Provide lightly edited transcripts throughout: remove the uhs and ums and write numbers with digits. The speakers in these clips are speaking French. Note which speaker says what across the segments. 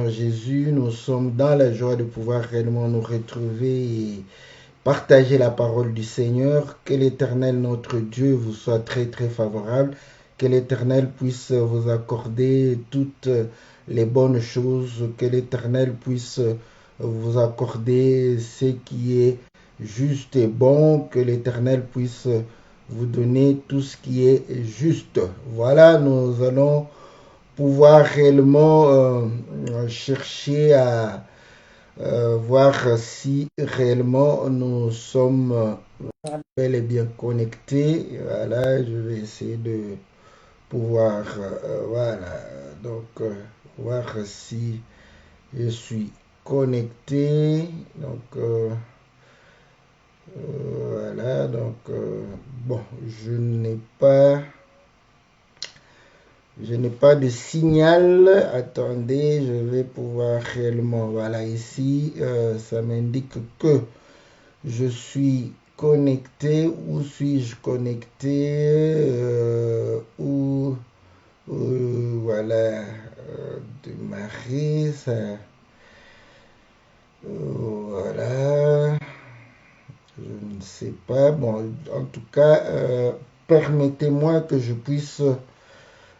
Speaker 1: Seigneur Jésus. Nous sommes dans la joie de pouvoir réellement nous retrouver et partager la parole du Seigneur. Que l'Éternel, notre Dieu, vous soit très très favorable. Que l'Éternel puisse vous accorder toutes les bonnes choses. Que l'Éternel puisse vous accorder ce qui est juste et bon. Que l'Éternel puisse vous donner tout ce qui est juste. Voilà, nous allons pouvoir réellement chercher à voir si réellement nous sommes bel et bien connectés. Voilà, je vais essayer de pouvoir, voilà, donc voir si je suis connecté. Donc, voilà, donc, bon, je n'ai pas de signal. Attendez, je vais pouvoir réellement, voilà, ici, ça m'indique que je suis connecté. Où suis-je connecté? Voilà, démarrer, ça, voilà, je ne sais pas. Bon, en tout cas, permettez-moi que je puisse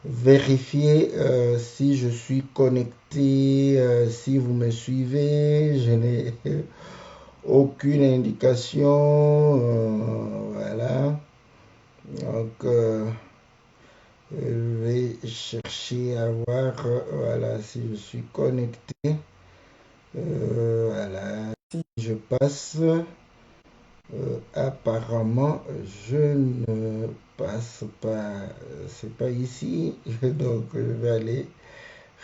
Speaker 1: vérifier si je suis connecté, si vous me suivez. Je n'ai aucune indication. Voilà. Donc, je vais chercher à voir voilà, si je suis connecté. Voilà. Si je passe, apparemment, je ne passe pas. C'est pas ici. Donc, je vais aller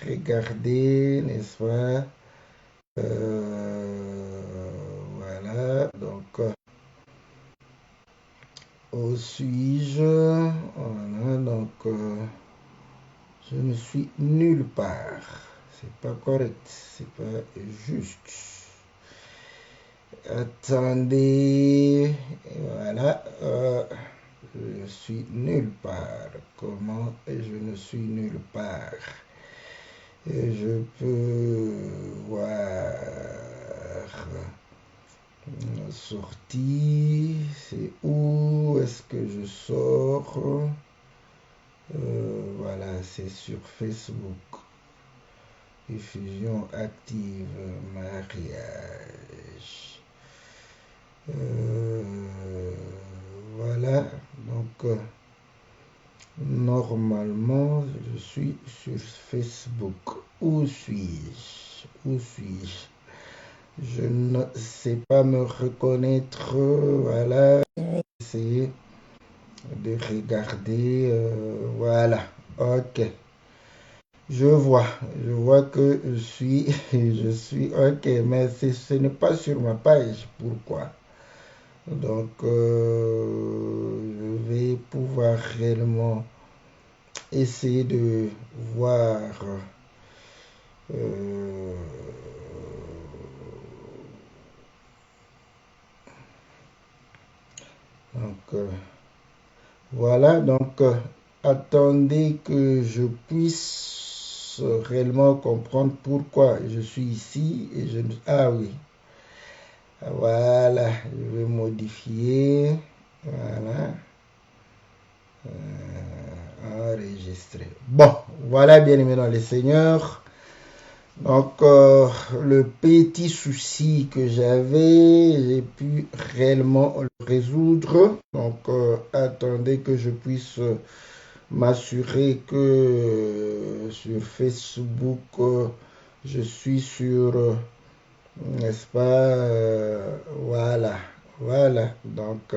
Speaker 1: regarder, n'est-ce pas? Voilà. Donc, où suis-je? Voilà. Donc, je ne suis nulle part. C'est pas correct. C'est pas juste. Attendez, voilà, je suis nulle part. Comment je ne suis nulle part? Et je peux voir sortie. C'est où est-ce que je sors? Voilà, c'est sur Facebook. Diffusion active, mariage. Voilà, donc normalement je suis sur Facebook. Où suis-je? Où suis-je? Je ne sais pas me reconnaître. Voilà, essayer de regarder. Voilà, ok. Je vois que je suis ok, mais ce n'est pas sur ma page. Pourquoi? Donc, je vais pouvoir réellement essayer de voir. euh, donc, voilà. Donc, attendez que je puisse réellement comprendre pourquoi je suis ici et je. Ah oui. Voilà. Je vais modifier. Voilà. Enregistrer. Bon, voilà, bien aimé dans le Seigneur. Donc, le petit souci que j'avais, j'ai pu réellement le résoudre. Donc, attendez que je puisse m'assurer que sur Facebook, je suis sur, n'est-ce pas, voilà, voilà. Donc,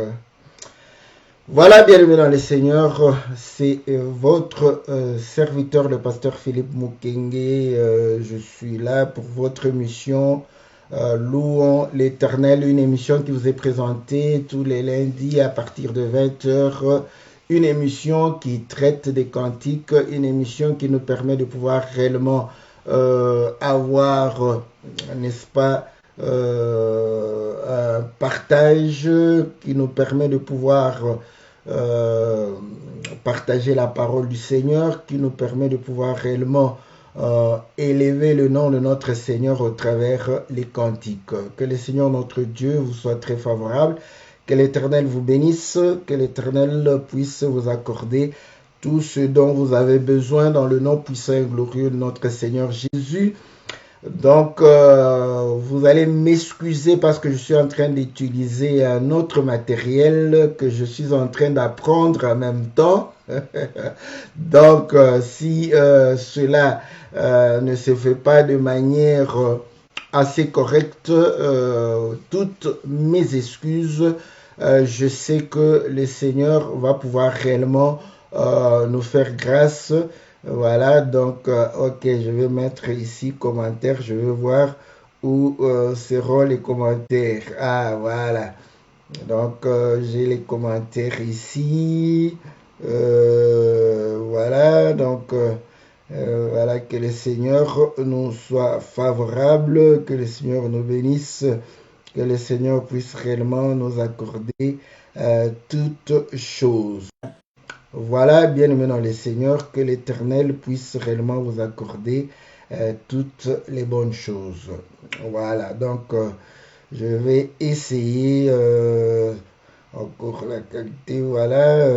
Speaker 1: voilà, bienvenue dans le Seigneur, c'est votre serviteur, le pasteur Philippe Mukenge. Je suis là pour votre émission Louons l'Éternel, une émission qui vous est présentée tous les lundis à partir de 20 heures. Une émission qui traite des cantiques, une émission qui nous permet de pouvoir réellement avoir, n'est-ce pas, un partage qui nous permet de pouvoir partager la parole du Seigneur, qui nous permet de pouvoir réellement élever le nom de notre Seigneur au travers les cantiques. Que le Seigneur notre Dieu vous soit très favorable, que l'Éternel vous bénisse, que l'Éternel puisse vous accorder tout ce dont vous avez besoin dans le nom puissant et glorieux de notre Seigneur Jésus. Donc, vous allez m'excuser parce que je suis en train d'utiliser un autre matériel que je suis en train d'apprendre en même temps. Donc, si cela ne se fait pas de manière assez correcte, toutes mes excuses. Je sais que le Seigneur va pouvoir réellement nous faire grâce. Voilà, donc, ok, je vais mettre ici commentaires, je vais voir où seront les commentaires. Ah, voilà. Donc, j'ai les commentaires ici. Voilà, donc, voilà, que le Seigneur nous soit favorable, que le Seigneur nous bénisse, que le Seigneur puisse réellement nous accorder toutes choses. Voilà, bien-aimés dans le Seigneur, que l'Éternel puisse réellement vous accorder toutes les bonnes choses. Voilà, donc je vais essayer encore la qualité, voilà.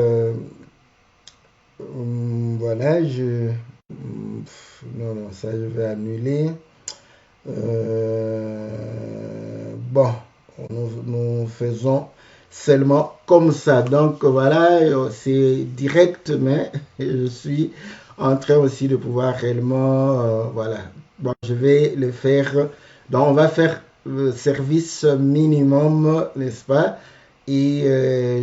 Speaker 1: Voilà, non, non, ça je vais annuler. Bon, nous faisons seulement comme ça. Donc voilà, c'est direct, mais je suis en train aussi de pouvoir réellement, voilà. Bon, je vais le faire. Donc on va faire le service minimum, n'est-ce pas? Et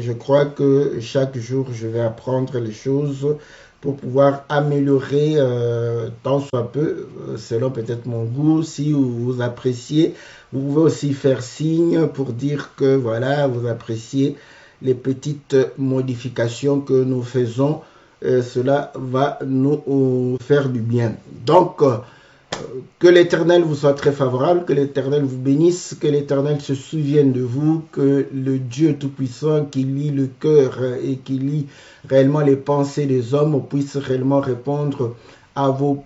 Speaker 1: je crois que chaque jour, je vais apprendre les choses pour pouvoir améliorer tant soit peu, selon peut-être mon goût. Si vous appréciez, vous pouvez aussi faire signe pour dire que voilà, vous appréciez les petites modifications que nous faisons. Cela va nous faire du bien. Donc, que l'Éternel vous soit très favorable, que l'Éternel vous bénisse, que l'Éternel se souvienne de vous, que le Dieu Tout-Puissant qui lit le cœur et qui lit réellement les pensées des hommes puisse réellement répondre à vos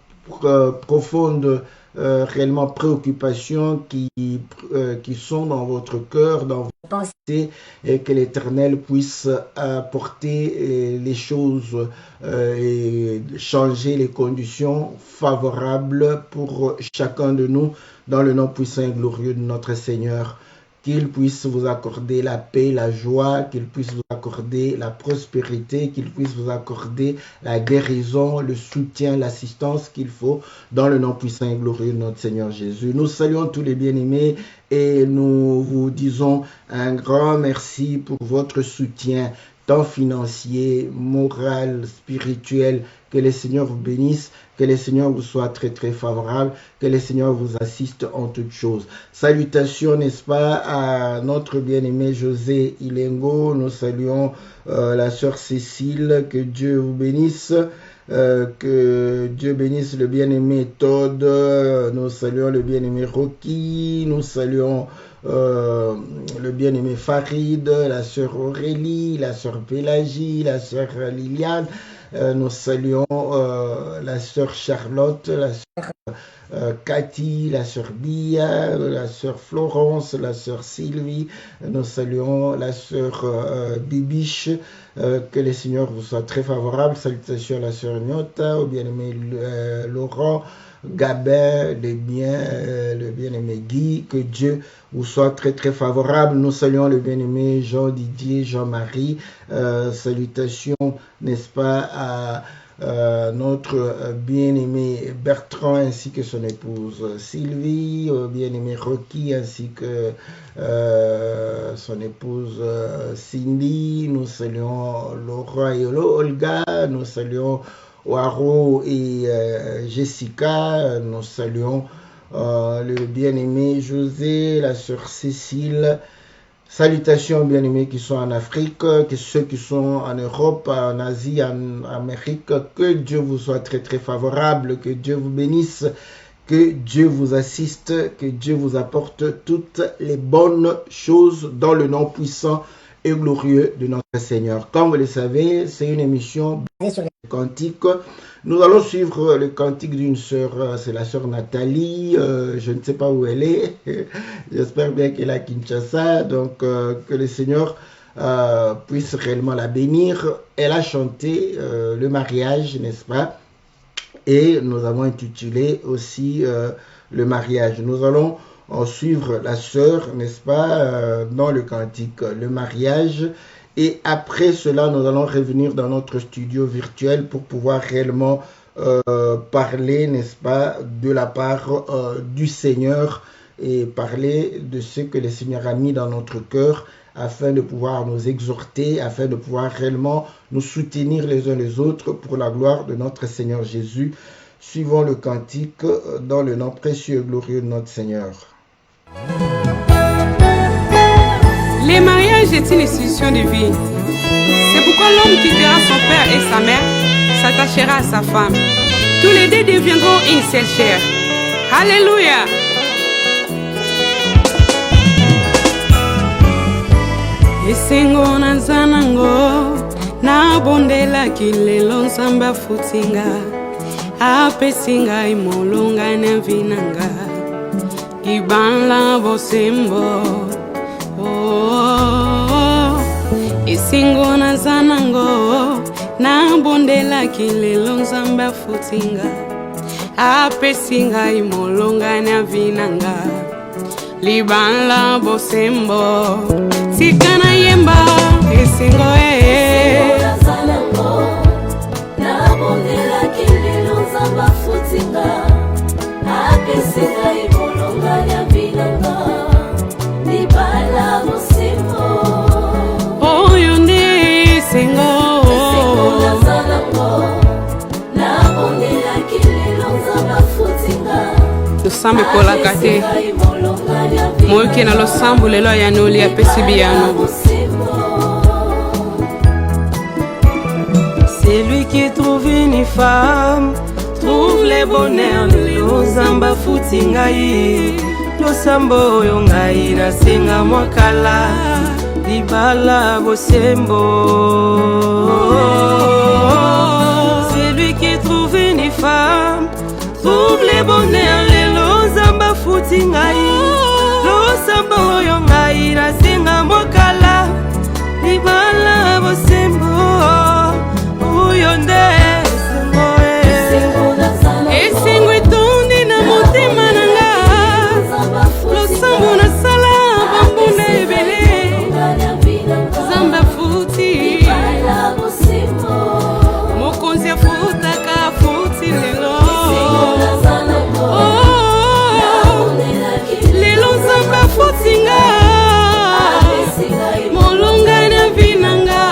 Speaker 1: profondes réellement préoccupations qui sont dans votre cœur, dans vos pensées, et que l'Éternel puisse apporter les choses et changer les conditions favorables pour chacun de nous dans le nom puissant et glorieux de notre Seigneur. Qu'il puisse vous accorder la paix, la joie, qu'il puisse vous accorder la prospérité, qu'il puisse vous accorder la guérison, le soutien, l'assistance qu'il faut dans le nom puissant et glorieux de notre Seigneur Jésus. Nous saluons tous les bien-aimés et nous vous disons un grand merci pour votre soutien, tant financier, moral, spirituel. Que le Seigneur vous bénisse, que le Seigneur vous soit très très favorable, que le Seigneur vous assiste en toutes choses. Salutations, n'est-ce pas, à notre bien-aimé José Ilengo. Nous saluons la sœur Cécile, que Dieu vous bénisse. Que Dieu bénisse le bien-aimé Todd, nous saluons le bien-aimé Rocky, nous saluons le bien-aimé Farid, la sœur Aurélie, la sœur Pélagie, la sœur Liliane, nous saluons la sœur Charlotte, la sœur Cathy, la sœur Bia, la sœur Florence, la sœur Sylvie, nous saluons la sœur Bibiche, que le Seigneur vous soit très favorable. Salutations à la sœur Nyota, au bien-aimé Laurent, Gabin, le bien-aimé Guy, que Dieu vous soit très très favorable. Nous saluons le bien-aimé Jean-Didier, Jean-Marie, salutations, n'est-ce pas, à notre bien-aimé Bertrand ainsi que son épouse Sylvie, bien-aimé Rocky ainsi que son épouse Cindy. Nous saluons Laura et Olga, nous saluons Waro et Jessica, nous saluons le bien-aimé José, la sœur Cécile. Salutations aux bien-aimés qui sont en Afrique, que ceux qui sont en Europe, en Asie, en Amérique. Que Dieu vous soit très très favorable, que Dieu vous bénisse, que Dieu vous assiste, que Dieu vous apporte toutes les bonnes choses dans le nom puissant et glorieux de notre Seigneur. Comme vous le savez, c'est une émission basée sur cantique. Nous allons suivre le cantique d'une sœur, c'est la sœur Nathalie, je ne sais pas où elle est, j'espère bien qu'elle est à Kinshasa, donc que le Seigneur puisse réellement la bénir. Elle a chanté le mariage, n'est-ce pas? Et nous avons intitulé aussi le mariage. Nous allons suivre la sœur, n'est-ce pas, dans le cantique, le mariage. Et après cela, nous allons revenir dans notre studio virtuel pour pouvoir réellement parler, n'est-ce pas, de la part du Seigneur et parler de ce que le Seigneur a mis dans notre cœur afin de pouvoir nous exhorter, afin de pouvoir réellement nous soutenir les uns les autres pour la gloire de notre Seigneur Jésus. Suivons le cantique dans le nom précieux et glorieux de notre Seigneur.
Speaker 2: Le mariage est une institution de vie. C'est pourquoi l'homme quittera son père et sa mère, s'attachera à sa femme. Tous les deux deviendront une seule chair. Alléluia. Esengo nanzanango na bondela kilelo nsamba futinga apesinga imolonga na vinanga ibanla bosembo. Esengo nanzanango na bondela kilelo nsamba futinga apesinga imolonga na vinanga libanla bosembo. Sikana yemba esengo
Speaker 3: nazanango na bondela kilelo nsamba futinga apesinga imolonga na vinanga libala bosembo.
Speaker 2: oyo nde esengo
Speaker 3: nazanango na bondela kilelo nsamba futinga
Speaker 2: losambo ekolaka te moyoki na losambo lelo ayanoli apesi biyano.
Speaker 4: C'est lui qui trouve une femme, trouve le bonheur. Lelo nzamba futi ngai losambo oyo ngai nasenga mwakala libala bosembo. C'est lui qui trouve une femme, trouve le bonheur. Lelo nzamba futi ngai losambo oyo ngai nasenga mwakala libala bosembo. Oyo nde
Speaker 2: esengo etondi na motema nanga losambo nasala bambuna ebele nzambe afuti mokonzi afutaka afuti lelo. Lelo nzambe afuti nga molonga na vinanga.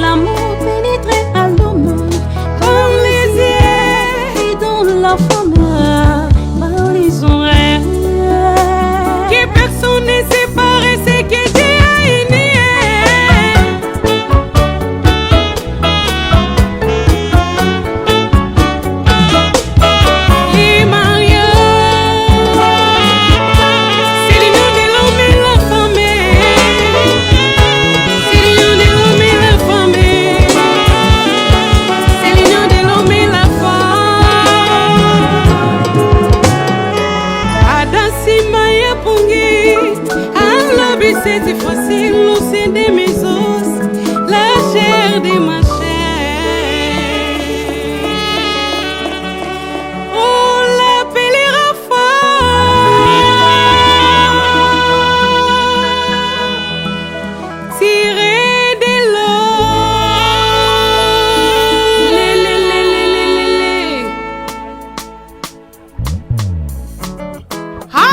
Speaker 3: L'amour pénétrait à l'homme comme les yeux et dans la femme par les oreilles.
Speaker 2: Que personne ne sépare ce que Dieu a uni. Les mariages, c'est l'union de l'homme et la femme. C'est l'union de l'homme et la femme. C'est l'union de l'homme et la femme. Adasima ya pungi, alobi c'est facile, nous c'est de mes os, la chair de ma chair. On l'appellera femme, tiré de l'eau. Ha!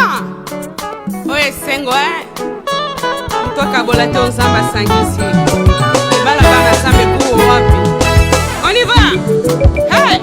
Speaker 2: Oye sengo mtoka bola te nzamba sangisi bala bana sambe kuo wapi. On y va. Hey!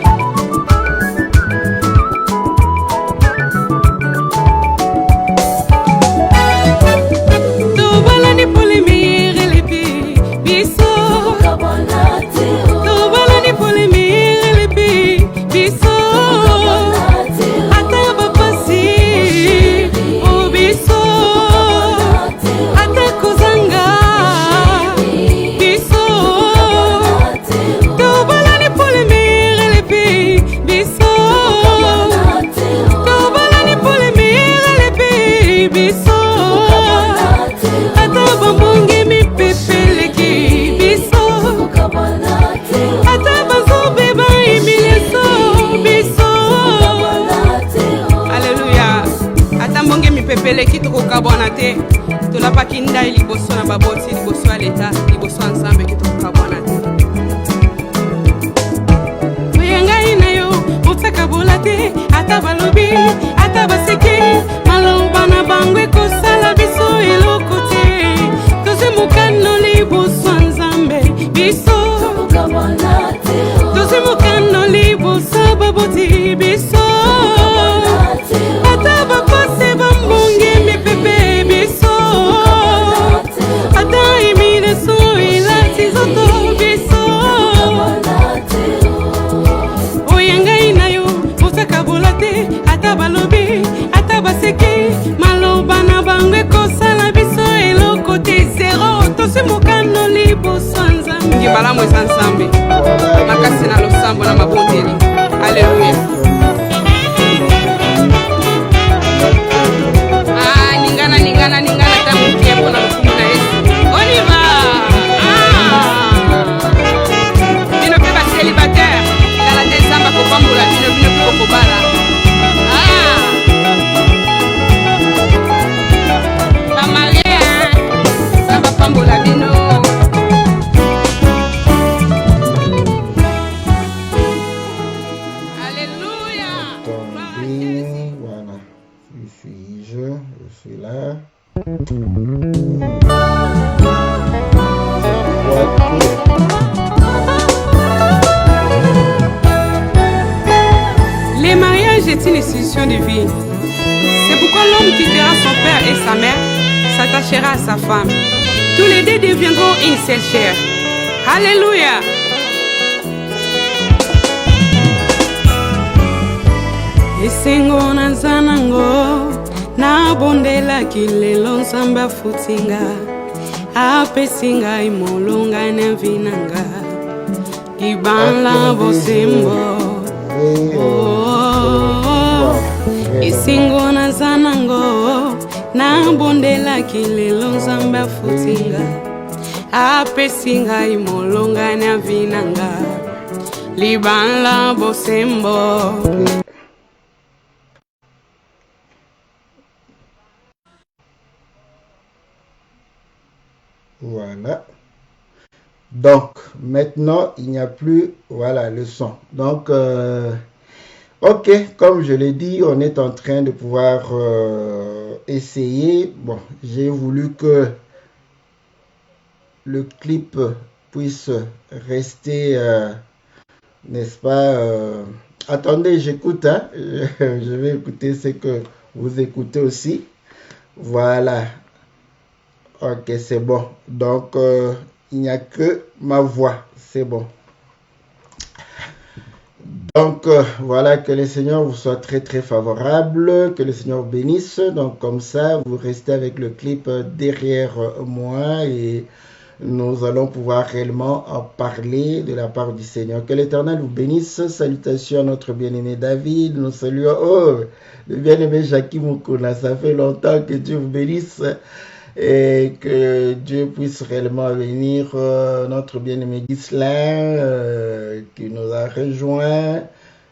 Speaker 2: malamu eza nzambe makasi na losambo na mabondeli. Alléluia. Ningana tangu kiembo na lukumu na Yesu. On y va. Bino pe ba célibataire kala te zamba ko pambola bino ko bala. Ba marié zamba pambola bino. Alléluia.
Speaker 1: Voilà. Je suis là.
Speaker 2: Les mariages est une institution de vie. C'est pourquoi l'homme quittera son père et sa mère, s'attachera à sa femme. Tous les deux deviendront une seule chair. Alléluia. Esengo na zanango na bondela kilelo nzambe afutinga apesinga imolonga na vinanga ibala bosembo. Esengo na zanango na bondela kilelo nzambe afutinga apesinga imolonga na vinanga libala bosembo.
Speaker 1: Voilà. Donc, maintenant, il n'y a plus, voilà, le son. Donc, ok, comme je l'ai dit, on est en train de pouvoir essayer. Bon, j'ai voulu que le clip puisse rester, n'est-ce pas? Attendez, j'écoute, hein? Je vais écouter ce que vous écoutez aussi. Voilà. Ok, c'est bon. Donc, il n'y a que ma voix. C'est bon. Donc, voilà, que le Seigneur vous soit très, très favorable. Que le Seigneur bénisse. Donc, comme ça, vous restez avec le clip derrière moi et nous allons pouvoir réellement en parler de la part du Seigneur. Que l'Éternel vous bénisse. Salutations à notre bien-aimé David. Nous saluons, le bien-aimé Jackie Moukouna. Ça fait longtemps, que Dieu vous bénisse. Et que Dieu puisse réellement bénir notre bien-aimé Ghislain qui nous a rejoint,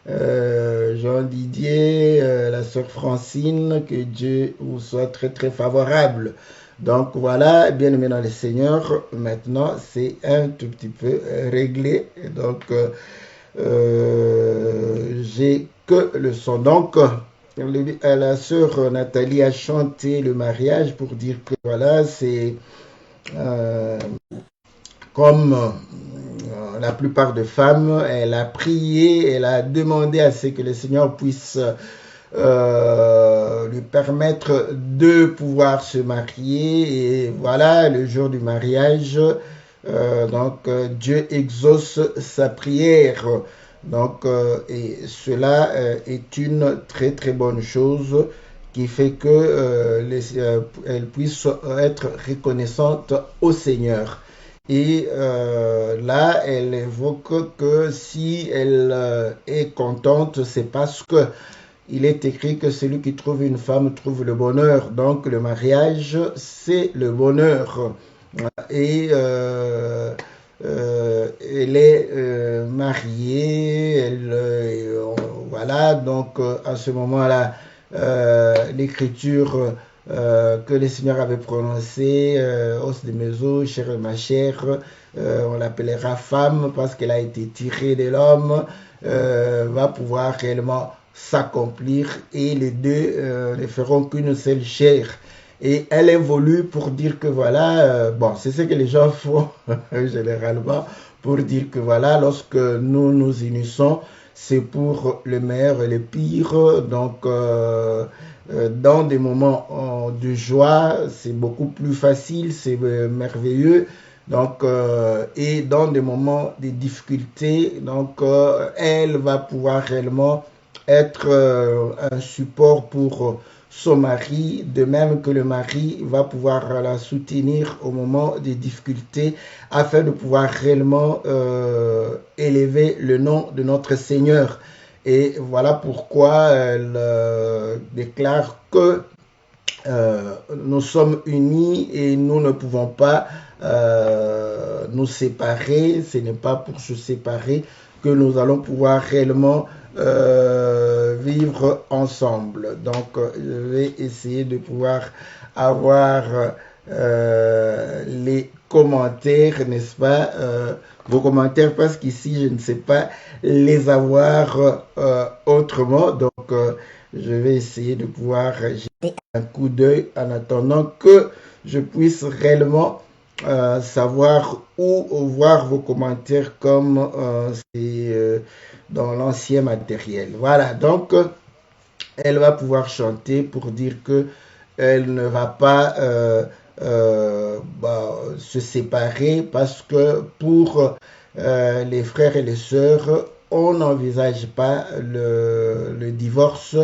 Speaker 1: Jean Didier, la sœur Francine, que Dieu vous soit très très favorable. Donc voilà, bien-aimé dans le Seigneur, maintenant c'est un tout petit peu réglé. Donc j'ai que le son. Donc la sœur Nathalie a chanté le mariage pour dire que voilà, c'est comme la plupart des femmes, elle a prié, elle a demandé à ce que le Seigneur puisse lui permettre de pouvoir se marier. Et voilà, le jour du mariage, donc Dieu exauce sa prière. Donc, et cela est une très très bonne chose qui fait que elle puisse être reconnaissante au Seigneur. Et là, elle évoque que si elle est contente, c'est parce que il est écrit que celui qui trouve une femme trouve le bonheur. Donc, le mariage, c'est le bonheur. Et elle est mariée, voilà, donc à ce moment-là, l'écriture que le Seigneur avait prononcée, os de mes os, chère ma chère, on l'appellera femme parce qu'elle a été tirée de l'homme, va pouvoir réellement s'accomplir et les deux ne feront qu'une seule chair. Et elle évolue pour dire que voilà, bon, c'est ce que les gens font généralement, pour dire que voilà, lorsque nous nous unissons, c'est pour le meilleur et le pire. Donc, dans des moments de joie, c'est beaucoup plus facile, c'est merveilleux. Donc, et dans des moments de difficulté, donc, elle va pouvoir réellement être un support pour son mari, de même que le mari va pouvoir la soutenir au moment des difficultés afin de pouvoir réellement élever le nom de notre Seigneur. Et voilà pourquoi elle déclare que nous sommes unis et nous ne pouvons pas nous séparer. Ce n'est pas pour se séparer que nous allons pouvoir réellement vivre ensemble. Donc, je vais essayer de pouvoir avoir les commentaires, n'est-ce pas, vos commentaires, parce qu'ici, je ne sais pas les avoir autrement. Donc, je vais essayer de pouvoir jeter un coup d'œil en attendant que je puisse réellement savoir où voir vos commentaires comme c'est dans l'ancien matériel. Voilà, donc elle va pouvoir chanter pour dire que elle ne va pas se séparer parce que pour les frères et les sœurs, on n'envisage pas le divorce.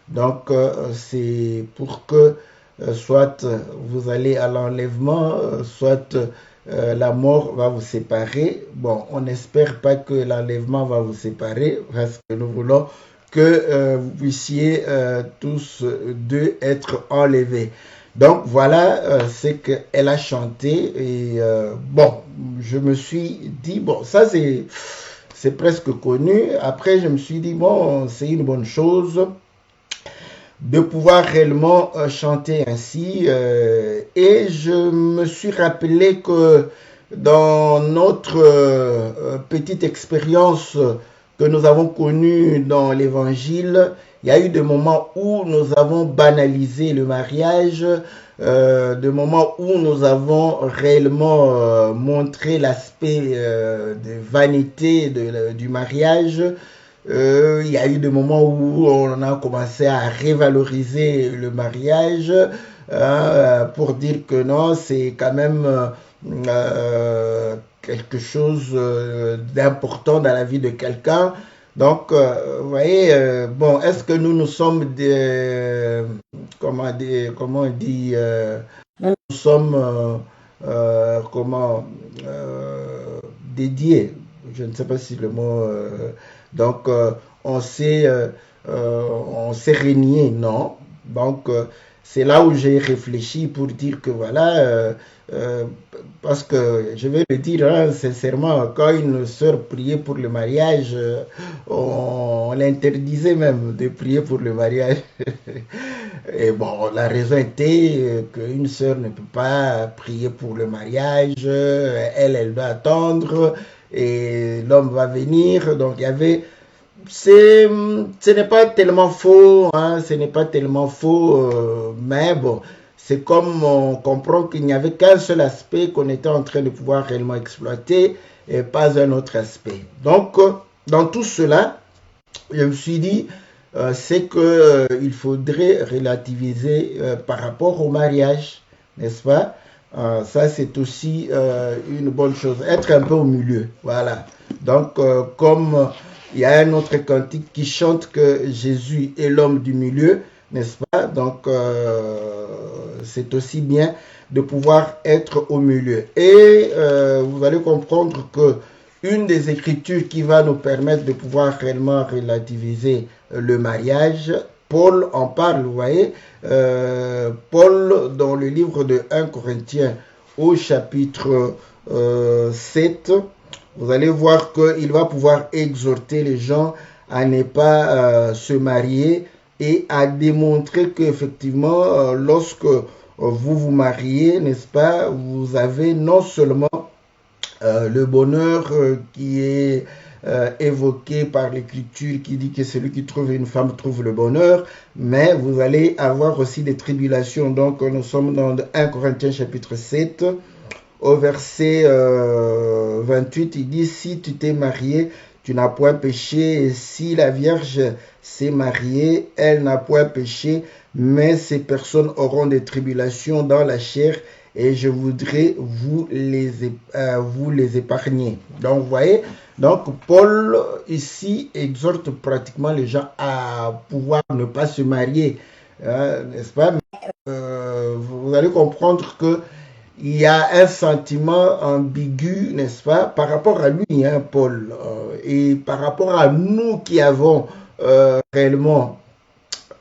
Speaker 1: Donc, c'est pour que soit vous allez à l'enlèvement, soit la mort va vous séparer. Bon, on n'espère pas que l'enlèvement va vous séparer parce que nous voulons que vous puissiez tous deux être enlevés. Donc voilà ce qu'elle a chanté et bon, je me suis dit, bon, ça c'est presque connu. Après, je me suis dit, bon, c'est une bonne chose de pouvoir réellement chanter ainsi. Et je me suis rappelé que dans notre petite expérience que nous avons connue dans l'Évangile, il y a eu des moments où nous avons banalisé le mariage, des moments où nous avons réellement montré l'aspect de vanité du mariage. Il y a eu des moments où on a commencé à revaloriser le mariage pour dire que non, c'est quand même quelque chose d'important dans la vie de quelqu'un. Donc, vous voyez, bon, est-ce que nous sommes comment on dit, nous sommes dédiés, je ne sais pas si le mot, donc on s'est régné, non. Donc, c'est là où j'ai réfléchi pour dire que voilà, parce que je vais le dire hein, sincèrement, quand une sœur priait pour le mariage, on l'interdisait même de prier pour le mariage. Et bon, la raison était qu'une sœur ne peut pas prier pour le mariage, elle doit attendre et l'homme va venir. Donc il y avait... ce n'est pas tellement faux, hein, ce n'est pas tellement faux, mais bon, c'est comme on comprend qu'il n'y avait qu'un seul aspect qu'on était en train de pouvoir réellement exploiter et pas un autre aspect. Donc, dans tout cela, je me suis dit, c'est qu'il faudrait relativiser par rapport au mariage, n'est-ce pas? Ça, c'est aussi une bonne chose, être un peu au milieu, voilà. Donc, comme... il y a un autre cantique qui chante que Jésus est l'homme du milieu, n'est-ce pas? Donc, c'est aussi bien de pouvoir être au milieu. Et vous allez comprendre que une des écritures qui va nous permettre de pouvoir réellement relativiser le mariage, Paul en parle, vous voyez. Paul, dans le livre de 1 Corinthiens, au chapitre 7, vous allez voir qu'il va pouvoir exhorter les gens à ne pas se marier et à démontrer qu'effectivement, lorsque vous vous mariez, n'est-ce pas, vous avez non seulement le bonheur qui est évoqué par l'Écriture qui dit que celui qui trouve une femme trouve le bonheur, mais vous allez avoir aussi des tribulations. Donc, nous sommes dans 1 Corinthiens chapitre 7. Au verset 28, il dit, si tu t'es marié, tu n'as point péché. Et si la Vierge s'est mariée, elle n'a point péché. Mais ces personnes auront des tribulations dans la chair et je voudrais vous les épargner. Donc, vous voyez, donc Paul ici exhorte pratiquement les gens à pouvoir ne pas se marier. n'est-ce pas? Vous allez comprendre que il y a un sentiment ambigu, n'est-ce pas, par rapport à lui, hein, Paul, et par rapport à nous qui avons réellement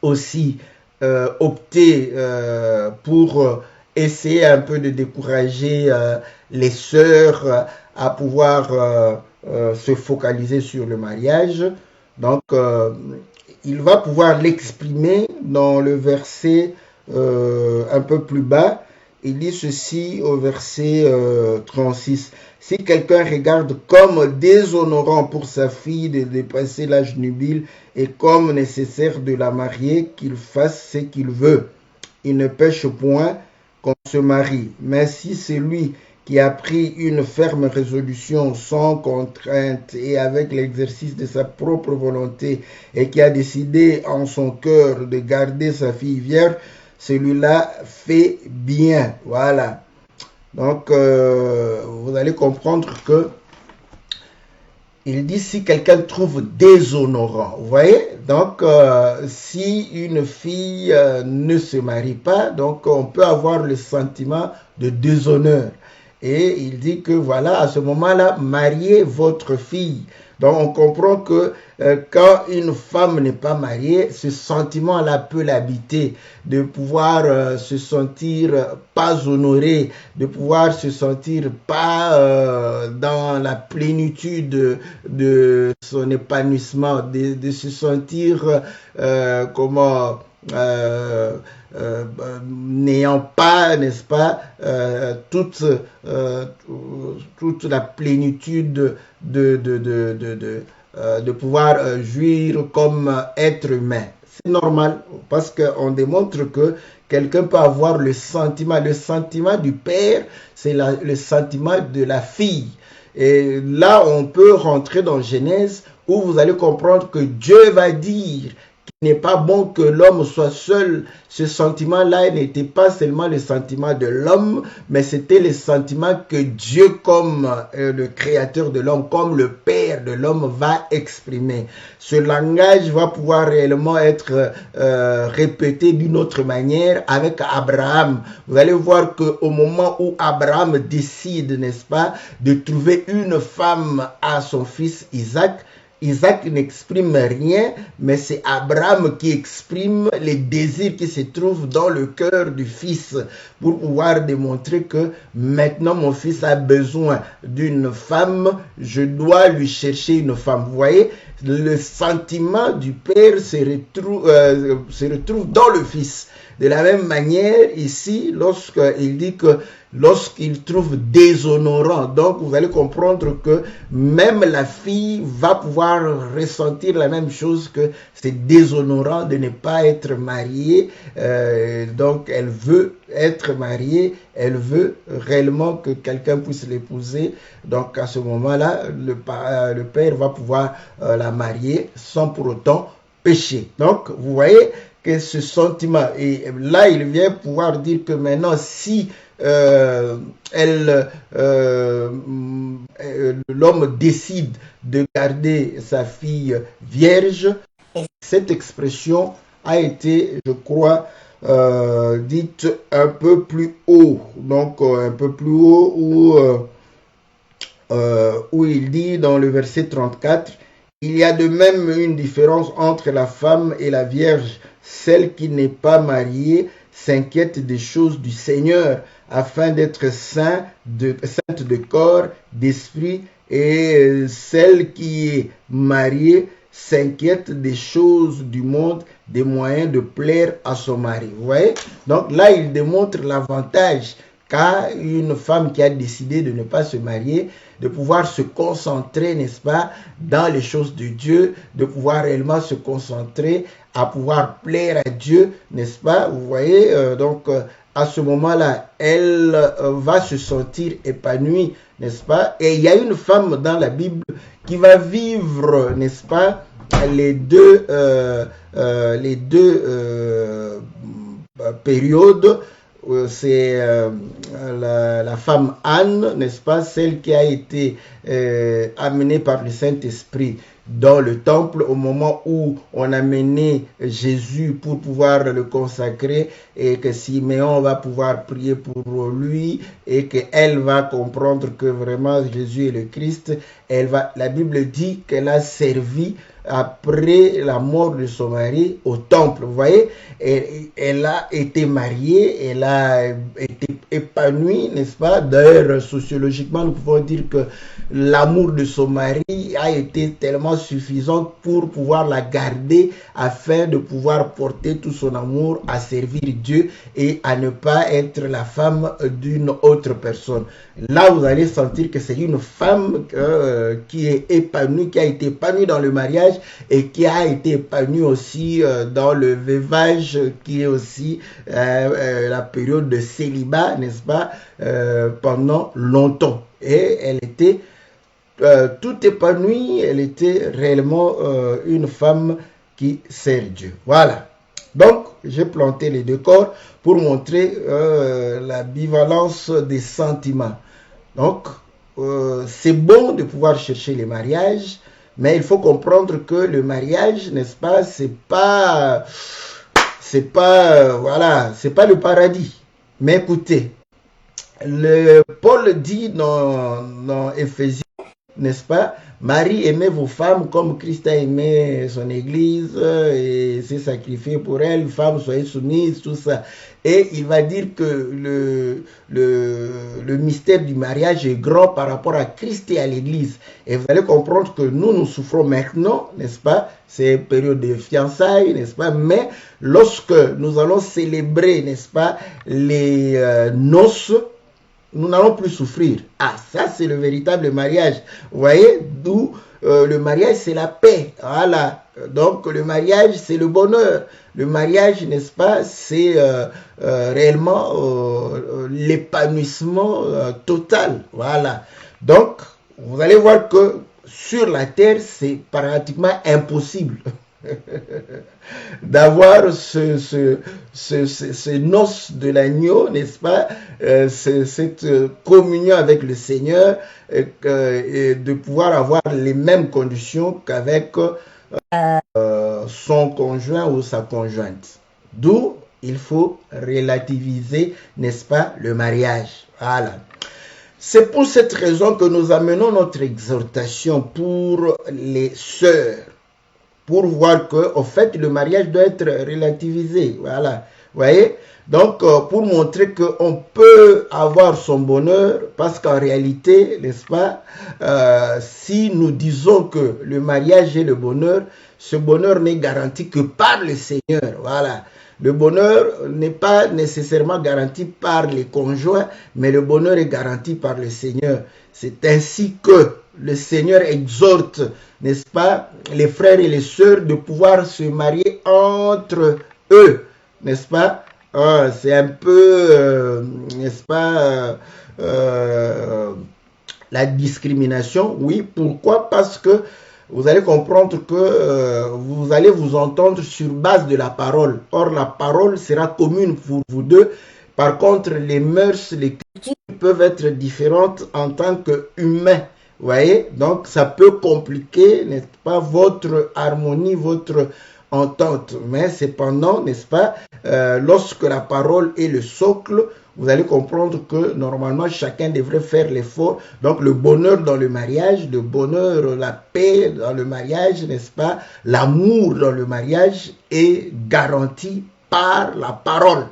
Speaker 1: aussi opté pour essayer un peu de décourager les sœurs à pouvoir se focaliser sur le mariage. Donc, il va pouvoir l'exprimer dans le verset un peu plus bas. Il dit ceci au verset 36. Si quelqu'un regarde comme déshonorant pour sa fille de dépasser l'âge nubile et comme nécessaire de la marier, qu'il fasse ce qu'il veut. Il ne pêche point qu'on se marie. Mais si c'est lui qui a pris une ferme résolution sans contrainte et avec l'exercice de sa propre volonté et qui a décidé en son cœur de garder sa fille vierge, celui-là fait bien. Voilà. Donc, vous allez comprendre que il dit si quelqu'un trouve déshonorant. Vous voyez? Donc, si une fille ne se marie pas, donc on peut avoir le sentiment de déshonneur. Et il dit que voilà, à ce moment-là, mariez votre fille. Donc on comprend que quand une femme n'est pas mariée, ce sentiment-là peut l'habiter, de pouvoir se sentir pas honorée, de pouvoir se sentir pas dans la plénitude de son épanouissement, de se sentir n'ayant pas, n'est-ce pas, toute la plénitude de pouvoir jouir comme être humain. C'est normal parce qu'on démontre que quelqu'un peut avoir le sentiment du père, c'est le sentiment de la fille. Et là, on peut rentrer dans Genèse où vous allez comprendre que Dieu va dire qu'il n'est pas bon que l'homme soit seul. Ce sentiment-là n'était pas seulement le sentiment de l'homme, mais c'était le sentiment que Dieu, comme le créateur de l'homme, comme le père de l'homme, va exprimer. Ce langage va pouvoir réellement être répété d'une autre manière avec Abraham. Vous allez voir qu'au moment où Abraham décide, n'est-ce pas, de trouver une femme à son fils Isaac, Isaac n'exprime rien, mais c'est Abraham qui exprime les désirs qui se trouvent dans le cœur du fils pour pouvoir démontrer que maintenant mon fils a besoin d'une femme, je dois lui chercher une femme. Vous voyez, le sentiment du père se retrouve dans le fils. De la même manière, ici, lorsqu'il dit que lorsqu'il trouve déshonorant, donc vous allez comprendre que même la fille va pouvoir ressentir la même chose, que c'est déshonorant de ne pas être mariée. Donc elle veut être mariée, elle veut réellement que quelqu'un puisse l'épouser. Donc à ce moment-là, le père va pouvoir la marier sans pour autant pécher. Donc vous voyez que ce sentiment, et là il vient pouvoir dire que maintenant si l'homme décide de garder sa fille vierge, cette expression a été, je crois, dite un peu plus haut, donc un peu plus haut où il dit dans le verset 34, il y a de même une différence entre la femme et la vierge. Celle qui n'est pas mariée s'inquiète des choses du Seigneur afin d'être sainte de corps, d'esprit, et celle qui est mariée s'inquiète des choses du monde, des moyens de plaire à son mari. Vous voyez? Donc là, il démontre l'avantage qu'a une femme qui a décidé de ne pas se marier, de pouvoir se concentrer, n'est-ce pas, dans les choses de Dieu, de pouvoir réellement se concentrer à pouvoir plaire à Dieu, n'est-ce pas? Vous voyez, donc à ce moment-là, elle va se sentir épanouie, n'est-ce pas? Et il y a une femme dans la Bible qui va vivre, n'est-ce pas, les deux périodes. C'est la femme Anne, n'est-ce pas, celle qui a été amenée par le Saint-Esprit dans le temple au moment où on a mené Jésus pour pouvoir le consacrer et que Siméon va pouvoir prier pour lui et qu'elle va comprendre que vraiment Jésus est le Christ. La Bible dit qu'elle a servi après la mort de son mari au temple. Vous voyez, elle a été mariée, elle a été épanouie, n'est-ce pas? D'ailleurs, sociologiquement, nous pouvons dire que l'amour de son mari a été tellement suffisant pour pouvoir la garder afin de pouvoir porter tout son amour à servir Dieu et à ne pas être la femme d'une autre personne. Là, vous allez sentir que c'est une femme qui est épanouie, qui a été épanouie dans le mariage et qui a été épanouie aussi dans le veuvage, qui est aussi la période de célibat, n'est-ce pas, pendant longtemps. Et elle était tout épanouie, elle était réellement une femme qui sert Dieu. Voilà. Donc, j'ai planté les décors pour montrer la bivalence des sentiments. Donc, c'est bon de pouvoir chercher les mariages, mais il faut comprendre que le mariage, n'est-ce pas, c'est pas voilà, c'est pas le paradis. Mais écoutez, Paul dit dans Éphésiens, n'est-ce pas, Marie, aimez vos femmes comme Christ a aimé son église et s'est sacrifié pour elle. Femmes, soyez soumises, tout ça. Et il va dire que le mystère du mariage est grand par rapport à Christ et à l'église. Et vous allez comprendre que nous souffrons maintenant, n'est-ce pas? C'est une période de fiançailles, n'est-ce pas? Mais lorsque nous allons célébrer, n'est-ce pas, les noces, nous n'allons plus souffrir. Ah, ça c'est le véritable mariage. Vous voyez, d'où le mariage c'est la paix. Voilà. Donc le mariage c'est le bonheur. Le mariage, n'est-ce pas, c'est réellement l'épanouissement total. Voilà. Donc, vous allez voir que sur la terre, c'est pratiquement impossible d'avoir ce noces de l'agneau, n'est-ce pas, cette communion avec le Seigneur et de pouvoir avoir les mêmes conditions qu'avec son conjoint ou sa conjointe. D'où il faut relativiser, n'est-ce pas, le mariage. Voilà. C'est pour cette raison que nous amenons notre exhortation pour les sœurs, pour voir que, au fait, le mariage doit être relativisé. Voilà. Vous voyez? Donc, pour montrer qu'on peut avoir son bonheur, parce qu'en réalité, n'est-ce pas, si nous disons que le mariage est le bonheur, ce bonheur n'est garanti que par le Seigneur. Voilà. Le bonheur n'est pas nécessairement garanti par les conjoints, mais le bonheur est garanti par le Seigneur. C'est ainsi que le Seigneur exhorte, n'est-ce pas, les frères et les sœurs de pouvoir se marier entre eux, n'est-ce pas? C'est un peu, n'est-ce pas, la discrimination. Oui, pourquoi? Parce que vous allez comprendre que vous allez vous entendre sur base de la parole. Or, la parole sera commune pour vous deux. Par contre, les mœurs, les cultures peuvent être différentes en tant qu'humains. Vous voyez? Donc, ça peut compliquer, n'est-ce pas, votre harmonie, votre entente. Mais cependant, n'est-ce pas, lorsque la parole est le socle, vous allez comprendre que normalement chacun devrait faire l'effort. Donc le bonheur dans le mariage, le bonheur, la paix dans le mariage, n'est-ce pas, l'amour dans le mariage est garanti par la parole.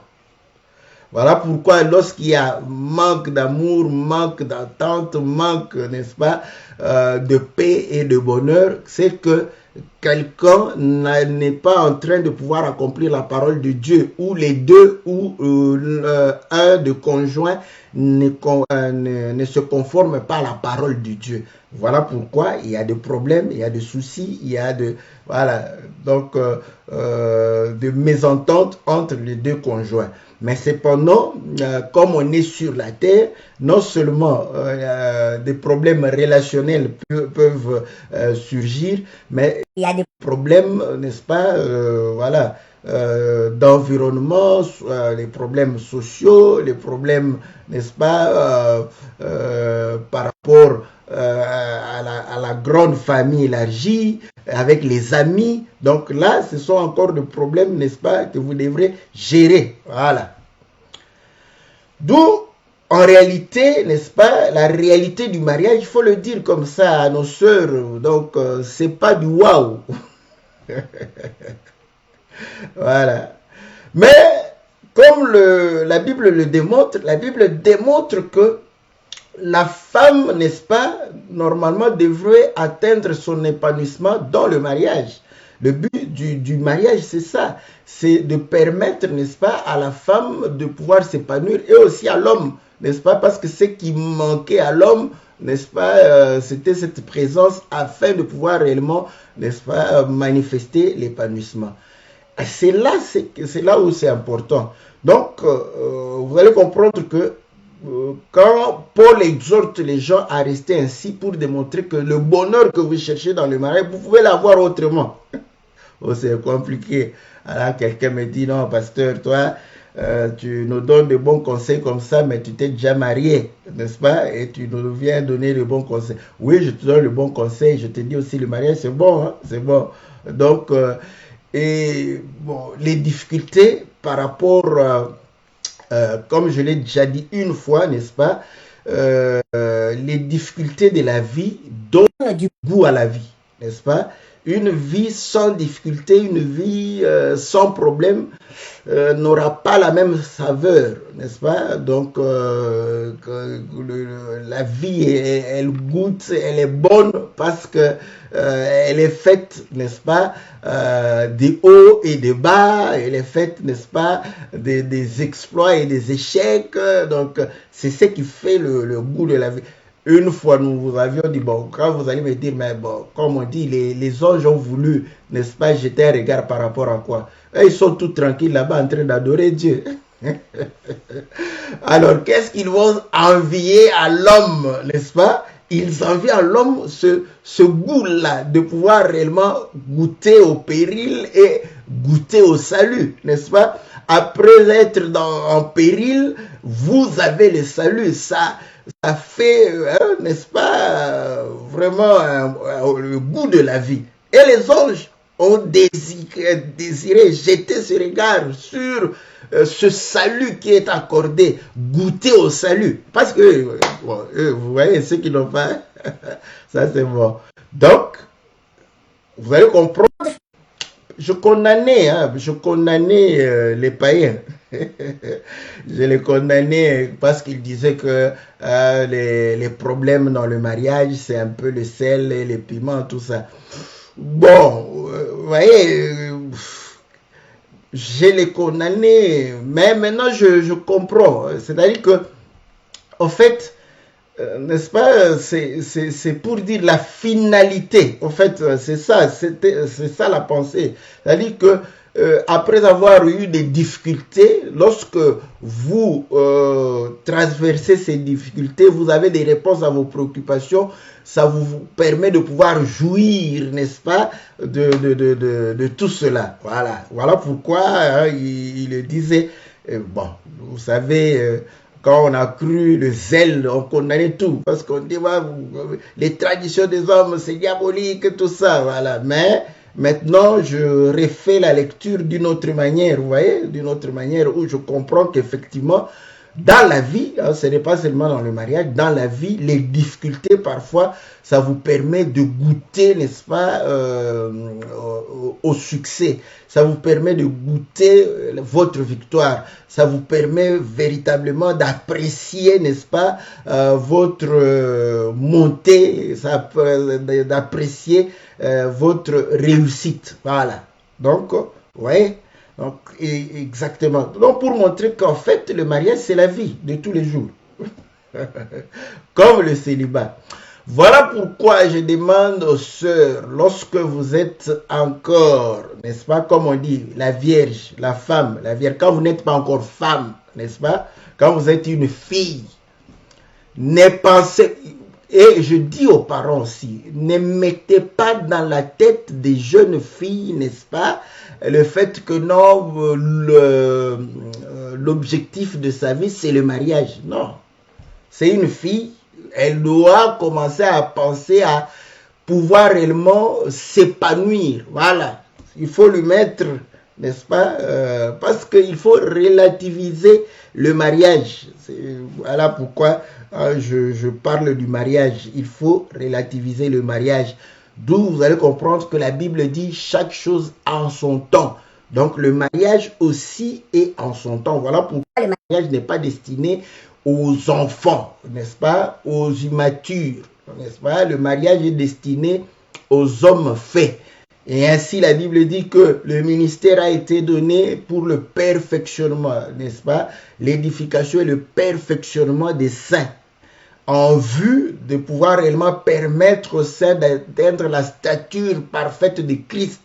Speaker 1: Voilà pourquoi lorsqu'il y a manque d'amour, manque d'entente, manque, n'est-ce pas, de paix et de bonheur, c'est que quelqu'un n'est pas en train de pouvoir accomplir la parole de Dieu, ou les deux, ou un de conjoints ne se conforme pas à la parole de Dieu. Voilà pourquoi il y a des problèmes, il y a des soucis, il y a de mésententes entre les deux conjoints. Mais cependant, comme on est sur la terre, non seulement des problèmes relationnels émotionnels peuvent surgir, mais il y a des problèmes, n'est-ce pas, voilà, d'environnement, les problèmes sociaux, les problèmes, n'est-ce pas, par rapport à la grande famille élargie, avec les amis. Donc là, ce sont encore des problèmes, n'est-ce pas, que vous devrez gérer. Voilà. D'où, en réalité, n'est-ce pas, la réalité du mariage, il faut le dire comme ça à nos sœurs. Donc, c'est pas du waouh. Voilà. Mais, comme la Bible le démontre, la Bible démontre que la femme, n'est-ce pas, normalement devrait atteindre son épanouissement dans le mariage. Le but du mariage, c'est ça. C'est de permettre, n'est-ce pas, à la femme de pouvoir s'épanouir et aussi à l'homme, n'est-ce pas, parce que ce qui manquait à l'homme, n'est-ce pas, c'était cette présence afin de pouvoir réellement, n'est-ce pas, manifester l'épanouissement. C'est là où c'est important. Donc, vous allez comprendre que quand Paul exhorte les gens à rester ainsi pour démontrer que le bonheur que vous cherchez dans le mariage, vous pouvez l'avoir autrement. Oh, c'est compliqué. Alors quelqu'un me dit, non, pasteur, toi, tu nous donnes de bons conseils comme ça, mais tu t'es déjà marié, n'est-ce pas? Et tu nous viens donner de bons conseils. Oui, je te donne le bon conseil. Je te dis aussi, le mariage, c'est bon, hein? C'est bon. Donc, et bon, les difficultés par rapport... comme je l'ai déjà dit une fois, n'est-ce pas, les difficultés de la vie donnent du goût à la vie, n'est-ce pas? Une vie sans difficulté, une vie sans problème n'aura pas la même saveur, n'est-ce pas? Donc, la vie, elle goûte, elle est bonne parce que elle est faite, n'est-ce pas, des hauts et des bas, elle est faite, n'est-ce pas, des exploits et des échecs. Donc, c'est ce qui fait le goût de la vie. Une fois, nous vous avions dit, bon, quand vous allez me dire, mais bon, comme on dit, les anges ont voulu, n'est-ce pas, jeter un regard par rapport à quoi? Et ils sont tous tranquilles là-bas en train d'adorer Dieu. Alors, qu'est-ce qu'ils vont envier à l'homme, n'est-ce pas? Ils envient à l'homme ce goût-là de pouvoir réellement goûter au péril et goûter au salut, n'est-ce pas? Après être en péril, vous avez le salut. Ça fait, n'est-ce pas, vraiment le goût de la vie. Et les anges ont désiré jeter ce regard sur ce salut qui est accordé, goûter au salut. Parce que, bon, vous voyez, ceux qui n'ont pas, ça c'est bon. Donc, vous allez comprendre, je condamnais les païens. Je les condamnais parce qu'ils disaient que les problèmes dans le mariage, c'est un peu le sel et les piments, tout ça. Bon, vous voyez, je les condamnais, mais maintenant je comprends. C'est-à-dire que, en fait, n'est-ce pas, c'est pour dire la finalité. En fait, c'est ça la pensée. C'est-à-dire que après avoir eu des difficultés, lorsque vous traversez ces difficultés, vous avez des réponses à vos préoccupations, ça vous permet de pouvoir jouir, n'est-ce pas, de tout cela. Voilà pourquoi hein, il le disait. Bon, vous savez, quand on a cru le zèle, on condamnait tout. Parce qu'on dit, ouais, les traditions des hommes, c'est diabolique, tout ça. Voilà. Mais maintenant, je refais la lecture d'une autre manière, vous voyez, d'une autre manière où je comprends qu'effectivement, dans la vie, hein, ce n'est pas seulement dans le mariage, dans la vie, les difficultés, parfois, ça vous permet de goûter, n'est-ce pas, au succès. Ça vous permet de goûter votre victoire. Ça vous permet véritablement d'apprécier, n'est-ce pas, votre montée, d'apprécier votre réussite. Voilà. Donc, vous voyez. Donc, exactement. Donc, pour montrer qu'en fait, le mariage, c'est la vie de tous les jours. Comme le célibat. Voilà pourquoi je demande aux sœurs, lorsque vous êtes encore, n'est-ce pas, comme on dit, la vierge, la femme, la vierge, quand vous n'êtes pas encore femme, n'est-ce pas, quand vous êtes une fille, ne pensez, Et je dis aux parents aussi, ne mettez pas dans la tête des jeunes filles, n'est-ce pas, le fait que non, l'objectif de sa vie, c'est le mariage. Non. C'est une fille, elle doit commencer à penser à pouvoir réellement s'épanouir. Voilà. Il faut lui mettre, n'est-ce pas, parce qu'il faut relativiser le mariage. Voilà pourquoi je parle du mariage. Il faut relativiser le mariage. D'où vous allez comprendre que la Bible dit chaque chose en son temps. Donc le mariage aussi est en son temps. Voilà pourquoi le mariage n'est pas destiné aux enfants, n'est-ce pas, aux immatures, n'est-ce pas. Le mariage est destiné aux hommes faits. Et ainsi, la Bible dit que le ministère a été donné pour le perfectionnement, n'est-ce pas, l'édification et le perfectionnement des saints, en vue de pouvoir réellement permettre aux saints d'atteindre la stature parfaite de Christ.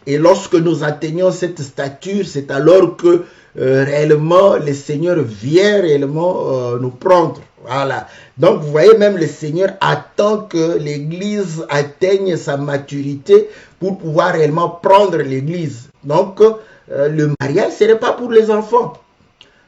Speaker 1: Et lorsque nous atteignons cette stature, c'est alors que réellement le Seigneur vient réellement nous prendre. Voilà. Donc vous voyez, même le Seigneur attend que l'Église atteigne sa maturité pour pouvoir réellement prendre l'Église. Donc le mariage, ce n'est pas pour les enfants.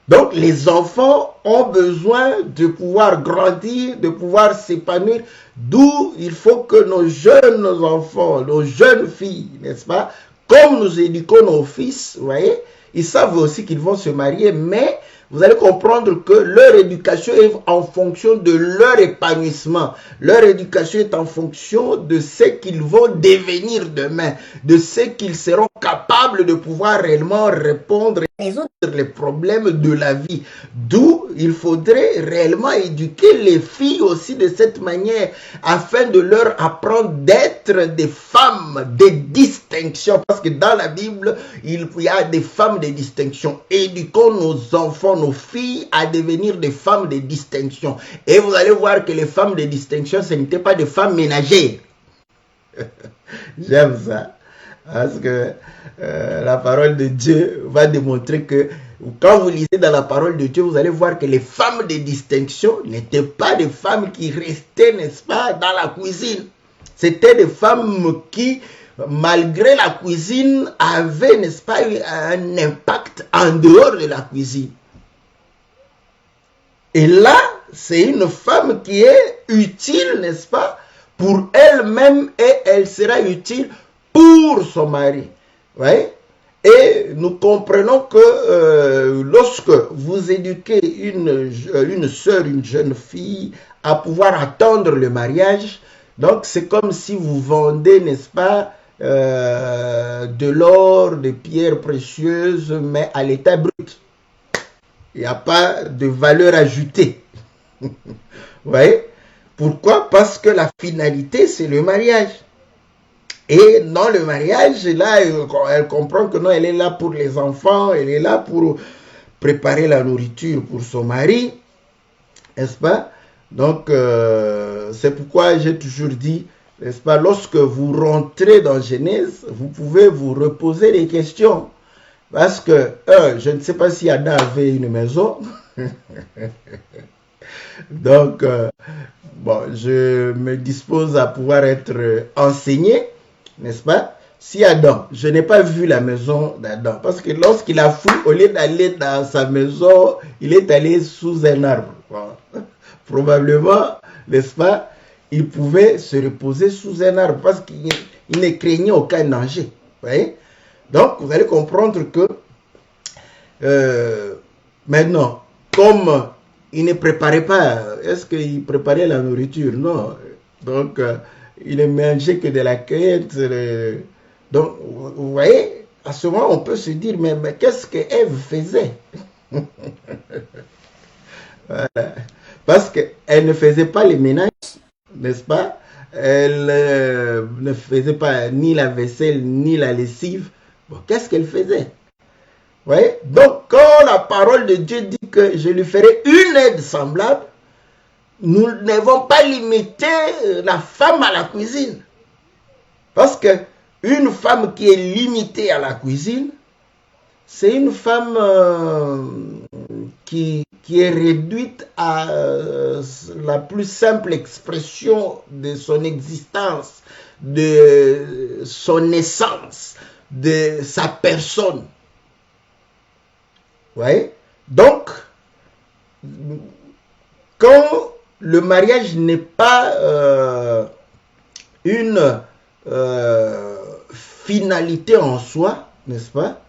Speaker 1: Donc les enfants ont besoin de pouvoir grandir, de pouvoir s'épanouir. D'où il faut que nos jeunes enfants, nos jeunes filles, n'est-ce pas, comme nous éduquons nos fils, vous voyez, ils savent aussi qu'ils vont se marier, mais vous allez comprendre que leur éducation est en fonction de leur épanouissement. Leur éducation est en fonction de ce qu'ils vont devenir demain, de ce qu'ils seront capables de pouvoir réellement répondre et résoudre les problèmes de la vie. D'où il faudrait réellement éduquer les filles aussi de cette manière, afin de leur apprendre d'être des femmes de distinction. Parce que dans la Bible, il y a des femmes de distinction. Éduquons nos enfants, nos filles à devenir des femmes de distinction. Et vous allez voir que les femmes de distinction, ce n'étaient pas des femmes ménagères. J'aime ça. Parce que la parole de Dieu va démontrer que quand vous lisez dans la parole de Dieu, vous allez voir que les femmes de distinction n'étaient pas des femmes qui restaient, n'est-ce pas, dans la cuisine. C'était des femmes qui, malgré la cuisine, avaient, n'est-ce pas, un impact en dehors de la cuisine. Et là, c'est une femme qui est utile, n'est-ce pas, pour elle-même, et elle sera utile pour son mari. Ouais? Et nous comprenons que lorsque vous éduquez une sœur, une jeune fille, à pouvoir attendre le mariage, donc c'est comme si vous vendez, n'est-ce pas, de l'or, des pierres précieuses, mais à l'état brut. Il n'y a pas de valeur ajoutée. Vous voyez? Pourquoi? Parce que la finalité, c'est le mariage. Et dans le mariage, là, elle comprend que non, elle est là pour les enfants, elle est là pour préparer la nourriture pour son mari, n'est-ce pas? Donc, c'est pourquoi j'ai toujours dit, n'est-ce pas, lorsque vous rentrez dans Genèse, vous pouvez vous reposer des questions. Parce que, je ne sais pas si Adam avait une maison. Donc, bon, je me dispose à pouvoir être enseigné, n'est-ce pas? Si Adam, je n'ai pas vu la maison d'Adam, parce que lorsqu'il a fui, au lieu d'aller dans sa maison, il est allé sous un arbre. Bon. Probablement, n'est-ce pas, il pouvait se reposer sous un arbre, parce qu'il ne craignait aucun danger. Vous voyez? Donc, vous allez comprendre que maintenant, comme il ne préparait pas, est-ce qu'il préparait la nourriture? Non. Donc, il ne mangeait que de la cueillette. Donc, vous voyez, à ce moment, on peut se dire, mais qu'est-ce qu'Ève faisait? Voilà. Parce qu'elle ne faisait pas les ménages, n'est-ce pas? Elle ne faisait pas ni la vaisselle, ni la lessive. Bon, qu'est-ce qu'elle faisait? Vous voyez? Donc, quand la parole de Dieu dit que je lui ferai une aide semblable, nous n'avons pas limité la femme à la cuisine. Parce que une femme qui est limitée à la cuisine, c'est une femme qui est réduite à la plus simple expression de son existence, de son essence, de sa personne. Vous voyez? Donc, quand le mariage n'est pas une finalité en soi, n'est-ce pas?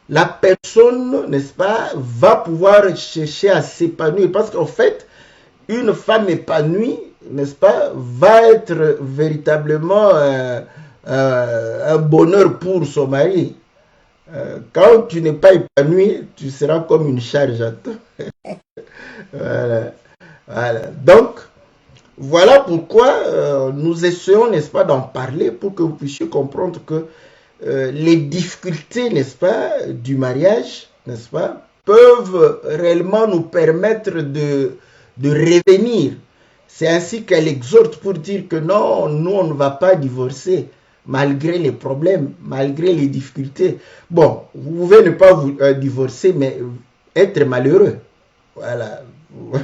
Speaker 1: La personne, n'est-ce pas, va pouvoir chercher à s'épanouir. Parce qu'en fait, une femme épanouie, n'est-ce pas, va être véritablement un bonheur pour son mari. Quand tu n'es pas épanoui, tu seras comme une charge à toi. Voilà. Voilà. Donc, voilà pourquoi nous essayons, n'est-ce pas, d'en parler pour que vous puissiez comprendre que les difficultés, n'est-ce pas, du mariage, n'est-ce pas, peuvent réellement nous permettre de revenir. C'est ainsi qu'elle exhorte pour dire que non, nous on ne va pas divorcer malgré les problèmes, malgré les difficultés. Bon, vous pouvez ne pas vous divorcer, mais être malheureux. Voilà. Vous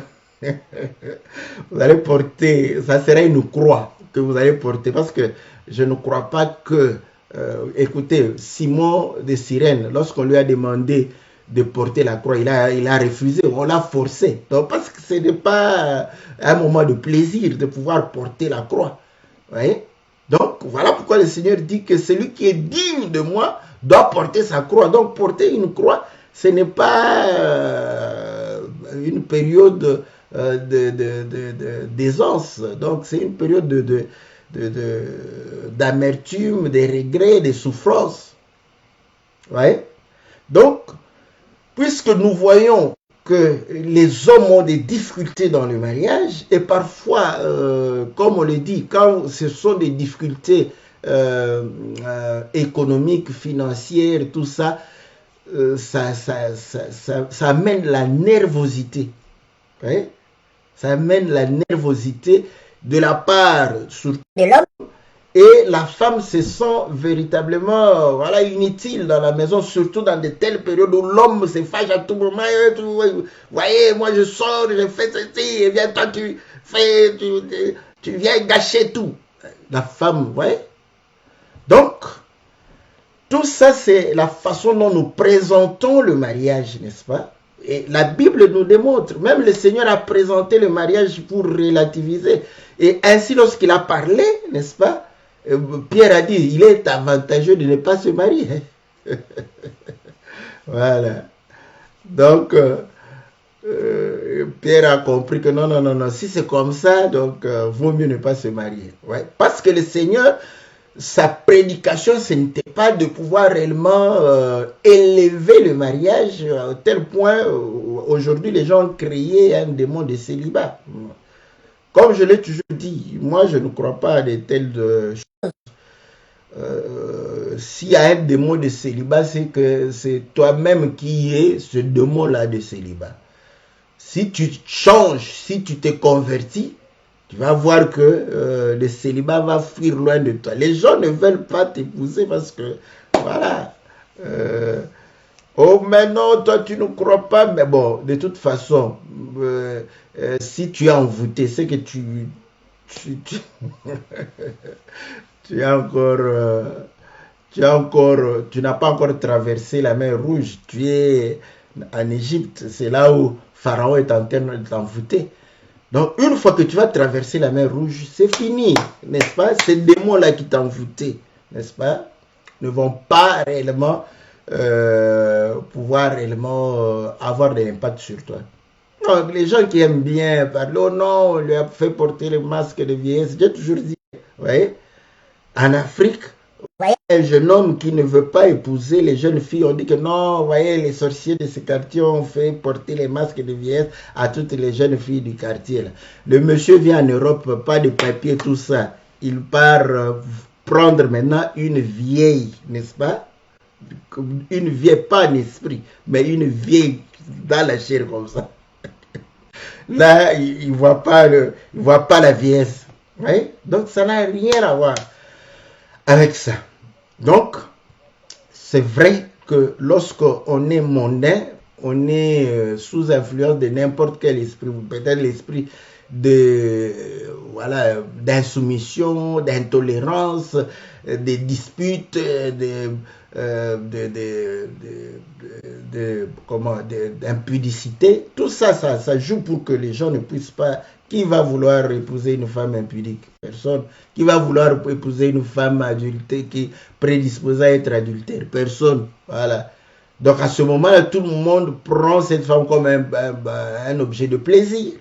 Speaker 1: allez porter, ça sera une croix que vous allez porter, parce que je ne crois pas que, écoutez, Simon de Cyrène, lorsqu'on lui a demandé de porter la croix, il a refusé, on l'a forcé. Donc, parce que ce n'est pas un moment de plaisir de pouvoir porter la croix. Vous voyez? Donc, voilà pourquoi le Seigneur dit que celui qui est digne de moi doit porter sa croix. Donc, porter une croix, ce n'est pas une période d'aisance. Donc, c'est une période d'amertume, de regrets, de souffrance. Vous voyez? Donc, puisque nous voyons que les hommes ont des difficultés dans le mariage, et parfois, comme on le dit, quand ce sont des difficultés économiques, financières, tout ça, ça amène la nervosité. Ouais? Ça amène la nervosité de la part surtout de l'homme, et la femme se sent véritablement voilà, inutile dans la maison, surtout dans de telles périodes où l'homme se fâche à tout moment. Vous voyez, moi je sors, je fais ceci, et bien toi tu viens gâcher tout. La femme, vous voyez. Donc, tout ça c'est la façon dont nous présentons le mariage, n'est-ce pas? Et la Bible nous démontre, même le Seigneur a présenté le mariage pour relativiser. Et ainsi, lorsqu'il a parlé, n'est-ce pas, Pierre a dit, il est avantageux de ne pas se marier. Voilà. Donc, Pierre a compris que non, si c'est comme ça, donc vaut mieux ne pas se marier. Ouais. Parce que le Seigneur, sa prédication, ce n'était pas de pouvoir réellement élever le mariage à tel point, aujourd'hui, les gens ont créé un démon de célibat. Comme je l'ai toujours dit, moi, je ne crois pas à de telles choses. S'il y a un démon de célibat, c'est que c'est toi-même qui es ce démon-là de célibat. Si tu changes, si tu te convertis, tu vas voir que le célibat va fuir loin de toi. Les gens ne veulent pas t'épouser parce que, voilà. Oh, mais non, toi, tu ne crois pas. Mais bon, de toute façon, si tu es envoûté, c'est que tu n'as pas encore traversé la mer Rouge. Tu es en Égypte. C'est là où Pharaon est en train de t'envoûter. Donc, une fois que tu vas traverser la mer Rouge, c'est fini, n'est-ce pas? Ces démons-là qui t'ont envoûté, n'est-ce pas, ne vont pas réellement pouvoir réellement avoir de l'impact sur toi. Donc, les gens qui aiment bien parler, oh non, on lui a fait porter le masque de vieillesse, j'ai toujours dit, vous voyez, en Afrique, un jeune homme qui ne veut pas épouser les jeunes filles, on dit que non, vous voyez, les sorciers de ce quartier ont fait porter les masques de vieillesse à toutes les jeunes filles du quartier. Là. Le monsieur vient en Europe, pas de papier, tout ça. Il part prendre maintenant une vieille, n'est-ce pas? Une vieille, pas en esprit, mais une vieille dans la chair comme ça. Là, il ne voit pas la vieillesse. Oui? Donc, ça n'a rien à voir avec ça. Donc, c'est vrai que lorsqu'on est mondain, on est sous influence de n'importe quel esprit, peut-être l'esprit de voilà, d'insoumission, d'intolérance, des disputes, d'impudicité. Tout ça, ça joue pour que les gens ne puissent pas. Qui va vouloir épouser une femme impudique? Personne. Qui va vouloir épouser une femme adultère qui est prédisposée à être adultère? Personne. Voilà. Donc à ce moment-là, tout le monde prend cette femme comme un objet de plaisir,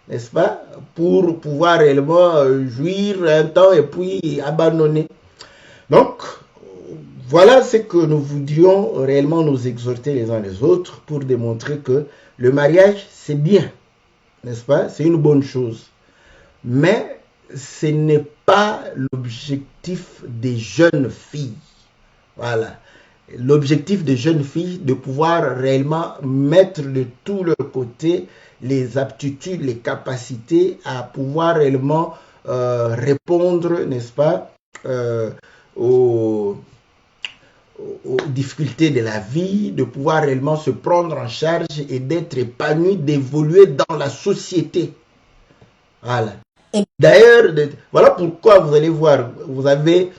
Speaker 1: n'est-ce pas? Pour pouvoir réellement jouir un temps et puis abandonner. Donc, voilà ce que nous voudrions réellement nous exhorter les uns les autres pour démontrer que le mariage, c'est bien, n'est-ce pas? C'est une bonne chose. Mais ce n'est pas l'objectif des jeunes filles. Voilà. L'objectif des jeunes filles, de pouvoir réellement mettre de tout leur côté les aptitudes, les capacités à pouvoir réellement répondre, n'est-ce pas, aux difficultés de la vie, de pouvoir réellement se prendre en charge et d'être épanoui, d'évoluer dans la société. Voilà. D'ailleurs, voilà pourquoi vous allez voir, vous avez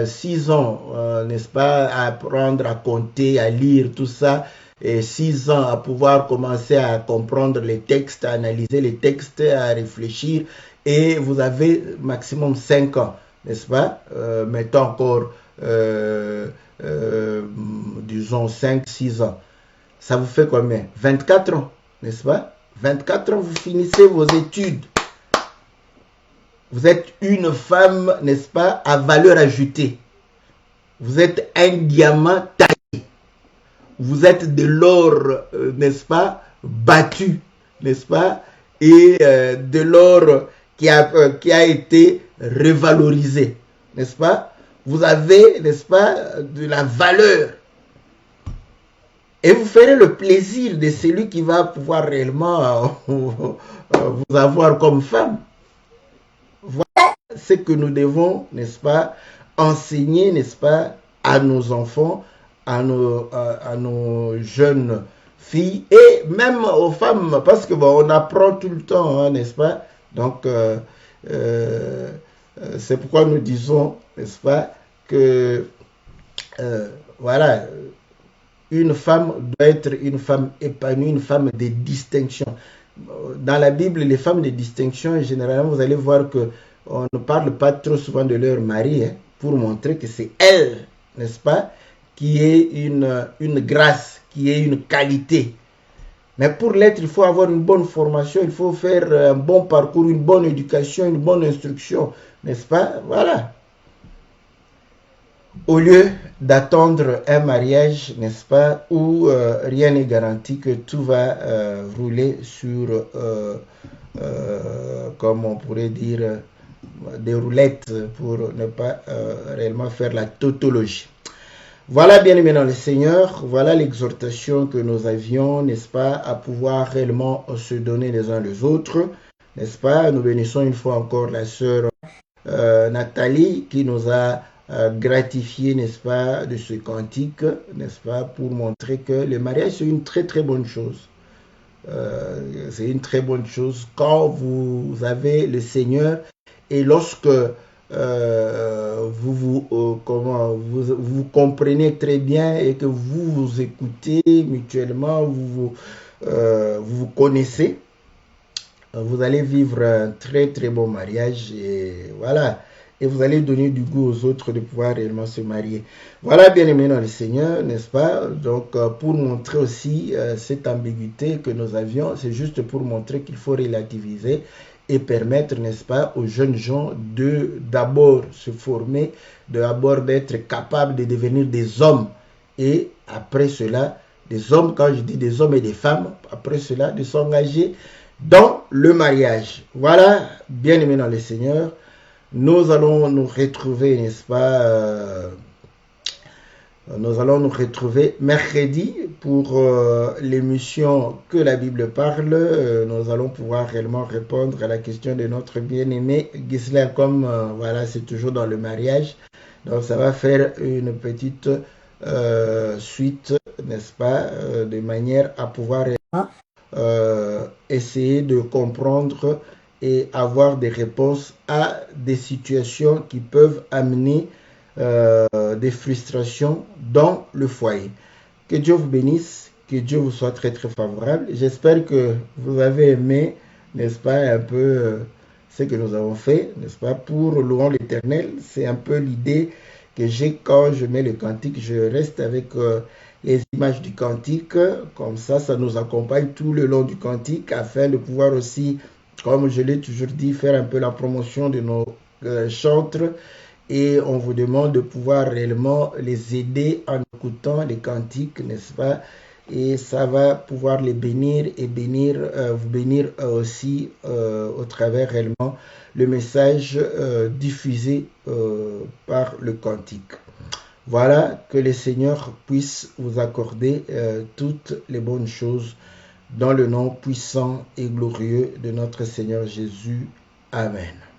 Speaker 1: 6 ans, n'est-ce pas, à apprendre à compter, à lire, tout ça, et 6 ans à pouvoir commencer à comprendre les textes, à analyser les textes, à réfléchir, et vous avez maximum 5 ans, n'est-ce pas, mettons encore, disons 5-6 ans. Ça vous fait combien? 24 ans, n'est-ce pas? 24 ans, vous finissez vos études. Vous êtes une femme, n'est-ce pas, à valeur ajoutée. Vous êtes un diamant taillé. Vous êtes de l'or, n'est-ce pas, battu, n'est-ce pas, et de l'or qui a été revalorisé, n'est-ce pas. Vous avez, n'est-ce pas, de la valeur. Et vous ferez le plaisir de celui qui va pouvoir réellement vous avoir comme femme. Voilà ce que nous devons, n'est-ce pas, enseigner, n'est-ce pas, à nos enfants, à nos jeunes filles et même aux femmes, parce que bon, on apprend tout le temps, hein, n'est-ce pas? Donc, c'est pourquoi nous disons, n'est-ce pas, que voilà, une femme doit être une femme épanouie, une femme de distinction. Dans la Bible, les femmes de distinction, généralement, vous allez voir que on ne parle pas trop souvent de leur mari, hein, pour montrer que c'est elle, n'est-ce pas, qui est une grâce, qui est une qualité. Mais pour l'être, il faut avoir une bonne formation, il faut faire un bon parcours, une bonne éducation, une bonne instruction, n'est-ce pas? Voilà. Au lieu d'attendre un mariage, n'est-ce pas, où rien n'est garanti que tout va rouler sur, comme on pourrait dire, des roulettes pour ne pas réellement faire la tautologie. Voilà, bien aimé dans le Seigneur, voilà l'exhortation que nous avions, n'est-ce pas, à pouvoir réellement se donner les uns les autres, n'est-ce pas. Nous bénissons une fois encore la sœur Nathalie qui nous a gratifié, n'est-ce pas, de ce cantique, n'est-ce pas, pour montrer que le mariage c'est une très très bonne chose. C'est une très bonne chose quand vous avez le Seigneur et lorsque vous comprenez très bien et que vous vous écoutez mutuellement, vous vous connaissez, vous allez vivre un très très bon mariage et voilà. Et vous allez donner du goût aux autres de pouvoir réellement se marier. Voilà, bien aimé dans le Seigneur, n'est-ce pas? Donc, pour montrer aussi cette ambiguïté que nous avions, c'est juste pour montrer qu'il faut relativiser et permettre, n'est-ce pas, aux jeunes gens d'abord se former, d'abord d'être capables de devenir des hommes. Et après cela, des hommes, quand je dis des hommes et des femmes, après cela, de s'engager dans le mariage. Voilà, bien aimé dans le Seigneur. Nous allons nous retrouver, n'est-ce pas, nous allons nous retrouver mercredi pour l'émission Que la Bible parle. Nous allons pouvoir réellement répondre à la question de notre bien-aimé Ghislain, comme voilà, c'est toujours dans le mariage. Donc ça va faire une petite suite n'est-ce pas, de manière à pouvoir essayer de comprendre et avoir des réponses à des situations qui peuvent amener des frustrations dans le foyer. Que Dieu vous bénisse, que Dieu vous soit très très favorable. J'espère que vous avez aimé, n'est-ce pas, un peu ce que nous avons fait, n'est-ce pas, pour louer l'Éternel. C'est un peu l'idée que j'ai quand je mets le cantique. Je reste avec les images du cantique, comme ça nous accompagne tout le long du cantique, afin de pouvoir aussi, comme je l'ai toujours dit, faire un peu la promotion de nos chantres. Et on vous demande de pouvoir réellement les aider en écoutant les cantiques, n'est-ce pas? Et ça va pouvoir les bénir et vous bénir aussi au travers réellement le message diffusé par le cantique. Voilà, que le Seigneur puisse vous accorder toutes les bonnes choses dans le nom puissant et glorieux de notre Seigneur Jésus. Amen.